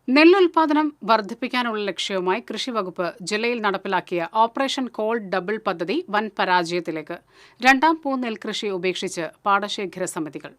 നെല്ലുൽപാദനം വർദ്ധിപ്പിക്കാനുള്ള ലക്ഷ്യവുമായി കൃഷിവകുപ്പ് ജില്ലയിൽ നടപ്പിലാക്കിയ ഓപ്പറേഷൻ കോൾ ഡബിൾ പദ്ധതി വൻ പരാജയത്തിലേക്ക്. രണ്ടാം പൂ നെൽകൃഷി ഉപേക്ഷിച്ച് പാടശേഖര സമിതികൾ.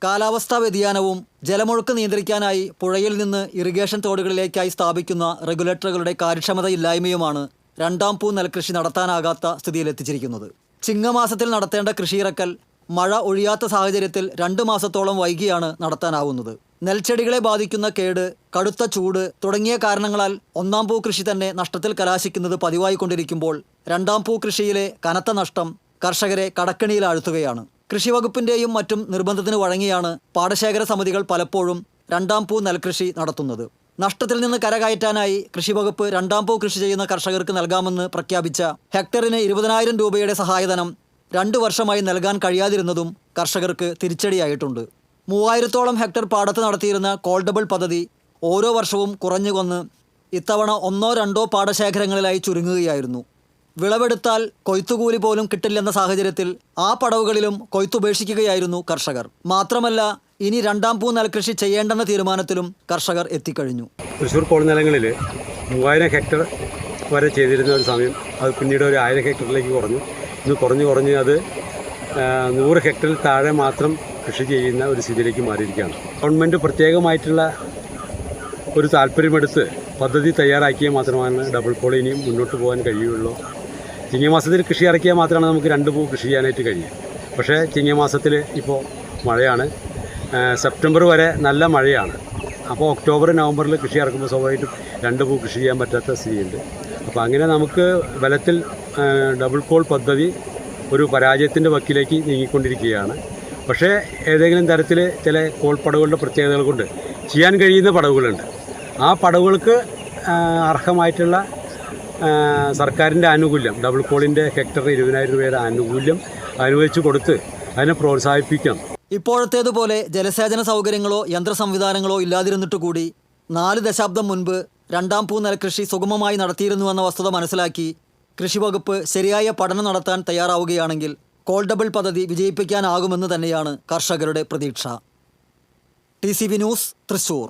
കാലാവസ്ഥാ വ്യതിയാനവും ജലമൊഴുക്ക് നിയന്ത്രിക്കാനായി പുഴയിൽ നിന്ന് ഇറിഗേഷൻ തോടുകളിലേക്കായി സ്ഥാപിക്കുന്ന റെഗുലേറ്ററുകളുടെ കാര്യക്ഷമതയില്ലായ്മയുമാണ് രണ്ടാം പൂ നെൽകൃഷി നടത്താനാകാത്ത സ്ഥിതിയിലെത്തിച്ചിരിക്കുന്നത്. ചിങ്ങമാസത്തിൽ നടത്തേണ്ട കൃഷിയിറക്കൽ മഴ ഒഴിയാത്ത സാഹചര്യത്തിൽ 2 മാസത്തോളം വൈകിയാണ് നടത്താനാവുന്നത്. നെൽച്ചെടികളെ ബാധിക്കുന്ന കേട്, കടുത്ത ചൂട് തുടങ്ങിയ കാരണങ്ങളാൽ ഒന്നാം പൂ കൃഷി തന്നെ നഷ്ടത്തിൽ കലാശിക്കുന്നത് പതിവായിക്കൊണ്ടിരിക്കുമ്പോൾ രണ്ടാം പൂ കൃഷിയിലെ കനത്ത നഷ്ടം കർഷകരെ കടക്കെണിയിലാഴ്ത്തുകയാണ്. കൃഷിവകുപ്പിന്റെയും മറ്റും നിർബന്ധത്തിന് വഴങ്ങിയാണ് പാടശേഖര സമിതികൾ പലപ്പോഴും രണ്ടാം പൂ നെൽകൃഷി നടത്തുന്നത്. നഷ്ടത്തിൽ നിന്ന് കരകയറ്റാനായി കൃഷിവകുപ്പ് രണ്ടാം പൂ കൃഷി ചെയ്യുന്ന കർഷകർക്ക് നൽകാമെന്ന് പ്രഖ്യാപിച്ച ഹെക്ടറിന് 20,000 രൂപയുടെ സഹായധനം 2 വർഷമായി നൽകാൻ കഴിയാതിരുന്നതും കർഷകർക്ക് തിരിച്ചടിയായിട്ടുണ്ട്. 3000-ഓളം ഹെക്ടർ പാടത്ത് നടത്തിയിരുന്ന കോൾ ഡബിൾ പദ്ധതി ഓരോ വർഷവും കുറഞ്ഞുകൊന്ന് ഇത്തവണ 1-2 പാടശേഖരങ്ങളിലായി ചുരുങ്ങുകയായിരുന്നു. വിളവെടുത്താൽ കൊയ്ത്തുകൂലി പോലും കിട്ടില്ലെന്ന സാഹചര്യത്തിൽ ആ പടവുകളിലും കൊയ്ത്തുപേക്ഷിക്കുകയായിരുന്നു കർഷകർ. മാത്രമല്ല, ഇനി രണ്ടാം പൂ നെൽകൃഷി ചെയ്യേണ്ടെന്ന തീരുമാനത്തിലും കർഷകർ എത്തിക്കഴിഞ്ഞു. തൃശ്ശൂർ കോൾനിലങ്ങളിൽ 3000 ഹെക്ടർ വരെ ചെയ്തിരുന്ന ഒരു സമയം അത് പിന്നീട് ഒരു 1000 ഹെക്ടറിലേക്ക് കുറഞ്ഞു. ഇന്ന് കുറഞ്ഞ് അത് 100 ഹെക്ടറിൽ താഴെ മാത്രം കൃഷി ചെയ്യുന്ന ഒരു സ്ഥിതിയിലേക്ക് മാറിയിരിക്കുകയാണ്. ഗവൺമെൻറ് പ്രത്യേകമായിട്ടുള്ള ഒരു താല്പര്യമെടുത്ത് പദ്ധതി തയ്യാറാക്കിയാൽ മാത്രമാണ് ഡബിൾ കോൾ ഇനിയും മുന്നോട്ട് പോകാൻ കഴിയുള്ളൂ. ചിങ്ങമാസത്തിൽ കൃഷി ഇറക്കിയാൽ മാത്രമാണ് നമുക്ക് 2 പൂ കൃഷി ചെയ്യാനായിട്ട് കഴിയുക. പക്ഷേ ചിങ്ങമാസത്തിൽ ഇപ്പോൾ മഴയാണ്, സെപ്റ്റംബർ വരെ നല്ല മഴയാണ്. അപ്പോൾ ഒക്ടോബർ നവംബറിൽ കൃഷി ഇറക്കുമ്പോൾ സ്വാഭാവികമായിട്ടും 2 പൂ കൃഷി ചെയ്യാൻ പറ്റാത്ത സ്ഥിതിയുണ്ട്. അപ്പോൾ അങ്ങനെ നമുക്ക് ബലത്തിൽ ഡബിൾ കോൾ പദ്ധതി ഒരു പരാജയത്തിൻ്റെ വക്കിലേക്ക് നീങ്ങിക്കൊണ്ടിരിക്കുകയാണ്. പക്ഷേ ഏതെങ്കിലും തരത്തിൽ ചില കോൾ പടവുകളുടെ പ്രത്യേകതകൾ കൊണ്ട് ചെയ്യാൻ കഴിയുന്ന പടവുകളുണ്ട്. ആ പടവുകൾക്ക് അർഹമായിട്ടുള്ള സർക്കാരിൻ്റെ ആനുകൂല്യം, ഡബിൾ കോളിൻ്റെ ഹെക്ടറിന് 20,000 രൂപയുടെ ആനുകൂല്യം അനുവദിച്ചു കൊടുത്ത് അതിനെ പ്രോത്സാഹിപ്പിക്കണം. ഇപ്പോഴത്തേതുപോലെ ജലസേചന സൗകര്യങ്ങളോ യന്ത്ര സംവിധാനങ്ങളോ ഇല്ലാതിരുന്നിട്ട് കൂടി 4 ദശാബ്ദം മുൻപ് രണ്ടാം പൂ നെൽകൃഷി സുഗമമായി നടത്തിയിരുന്നുവെന്ന വസ്തുത മനസ്സിലാക്കി കൃഷിവകുപ്പ് ശരിയായ പഠനം നടത്താൻ തയ്യാറാവുകയാണെങ്കിൽ കോൾ ഡബിൾ പദ്ധതി വിജയിപ്പിക്കാനാകുമെന്ന് തന്നെയാണ് കർഷകരുടെ പ്രതീക്ഷ. TCV news, Thrissur.